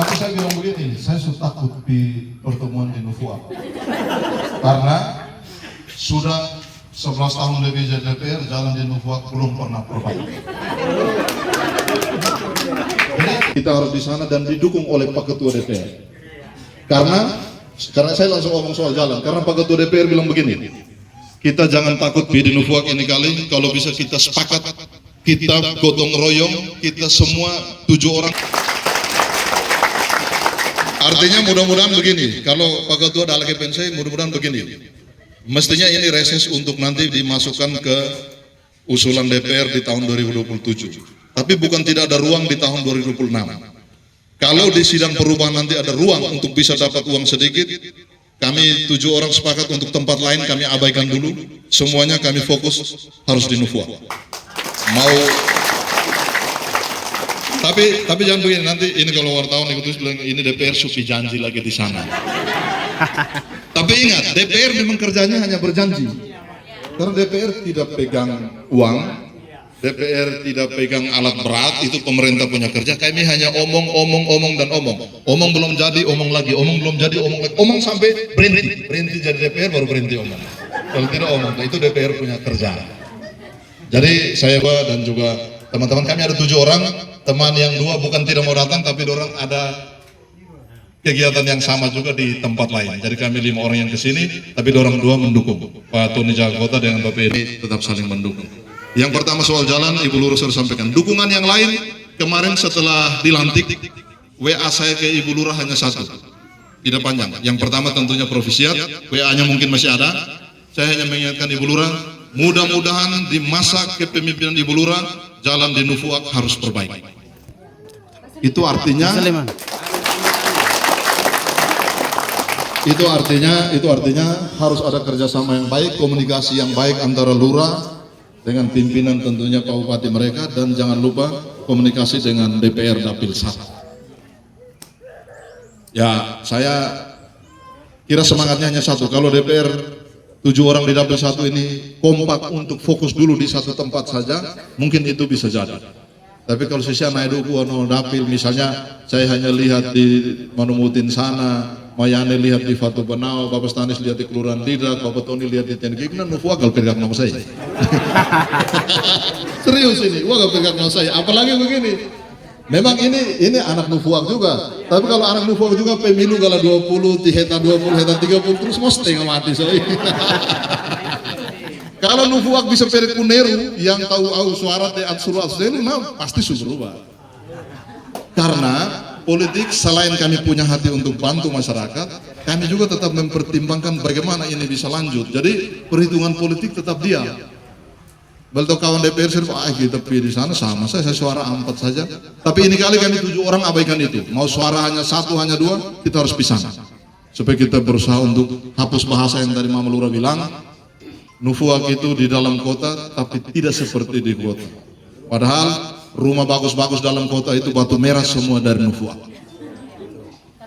Tapi saya bilang begini, saya sudah takut di pertemuan di Nufuak. Karena sudah 11 tahun lebih jadi DPR, jalan di Nufuak belum pernah perbaiki. Jadi kita harus di sana dan didukung oleh Pak Ketua DPR. Karena saya langsung ngomong soal jalan, karena Pak Ketua DPR bilang begini, kita jangan takut di Nufuak ini kali, kalau bisa kita sepakat, kita gotong royong, kita semua 7 orang. Artinya mudah-mudahan begini, kalau Pak Ketua ada lagi pensai, mudah-mudahan begini. Mestinya ini reses untuk nanti dimasukkan ke usulan DPR di tahun 2027. Tapi bukan tidak ada ruang di tahun 2026. Kalau di sidang perubahan nanti ada ruang untuk bisa dapat uang sedikit, kami 7 orang sepakat untuk tempat lain kami abaikan dulu. Semuanya kami fokus harus di Nufuak. Tapi jangan begini, nanti ini kalau wartawan ikut bilang ini DPR supi janji lagi di sana. Tapi ingat, DPR memang kerjanya hanya berjanji. Karena DPR tidak pegang uang, DPR tidak pegang alat berat, itu pemerintah punya kerja. Kami hanya omong dan omong. Omong belum jadi, omong lagi. Omong belum jadi, omong lagi. Omong sampai berhenti jadi DPR baru berhenti omong. Kalau tidak omong, itu DPR punya kerja. Jadi saya dan juga teman-teman kami ada 7 orang. Teman yang 2 bukan tidak mau datang, tapi orang ada kegiatan yang sama juga di tempat lain. Jadi kami 5 orang yang kesini, tapi orang 2 mendukung. Pak Tony Jagota dengan Bapak ini tetap saling mendukung. Yang pertama soal jalan, Ibu Lurah sudah sampaikan. Dukungan yang lain kemarin setelah dilantik, WA saya ke Ibu Lurah hanya 1, tidak panjang. Yang pertama tentunya Provisiat, WA-nya mungkin masih ada. Saya hanya mengingatkan Ibu Lurah, mudah-mudahan di masa kepemimpinan Ibu Lurah, jalan di Nufuak harus perbaiki. Itu artinya harus ada kerjasama yang baik, komunikasi yang baik antara lurah dengan pimpinan tentunya Pak Bupati mereka, dan jangan lupa komunikasi dengan DPR Dapil 1. Ya, saya kira semangatnya hanya 1. Kalau DPR 7 orang di Dapil 1 ini kompak untuk fokus dulu di satu tempat saja, mungkin itu bisa jadi. Tapi kalau saya naik dulu Dapil, misalnya saya hanya lihat di Manumutin sana, Mayane lihat di Fatu Benau, Bapak Stanis lihat di Kelurahan Lidak, Bapak Tony lihat di Tenggigna, Nufuak gal pegang nama saya. Serius ini, wah gal pegang nama saya. Apalagi begini, memang ini anak Nufuak juga. Tapi kalau anak Nufuak juga pemilu gala 20, heta 20, heta 30 terus mesti mati saya. Kalau Nufuak bisa perikuneru yang tahu suara teat surat seni, nah pasti berubah. Karena politik selain kami punya hati untuk bantu masyarakat, kami juga tetap mempertimbangkan bagaimana ini bisa lanjut. Jadi perhitungan politik tetap diam. Belto kawan DPR kita pilih di sana sama saya suara 4 saja. Tapi ini kali kami 7 orang abaikan itu. Mau suara hanya 1, hanya 2, kita harus pisah. Supaya kita berusaha untuk hapus bahasa yang tadi Mama Lurah bilang, Nufuak itu di dalam kota, tapi tidak seperti di kota. Padahal rumah bagus-bagus dalam kota itu batu merah semua dari Nufuak.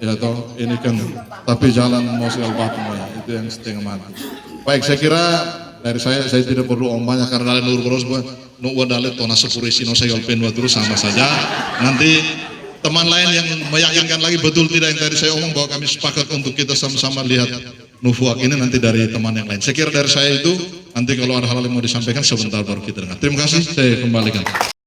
Ya toh, ini kan, tapi jalan Mosil batu ya, itu yang setengah mati. Baik, saya kira dari saya tidak perlu banyak karena dalam nur beros nuwa dalet tona sepurisi no saya penwa terus sama saja. Nanti teman lain yang meyakinkan lagi betul tidak yang tadi saya omong bahwa kami sepakat untuk kita sama-sama lihat Nufuak ini nanti dari teman yang lain. Saya kira dari saya itu, nanti kalau ada hal yang mau disampaikan sebentar baru kita dengar. Terima kasih, saya kembalikan.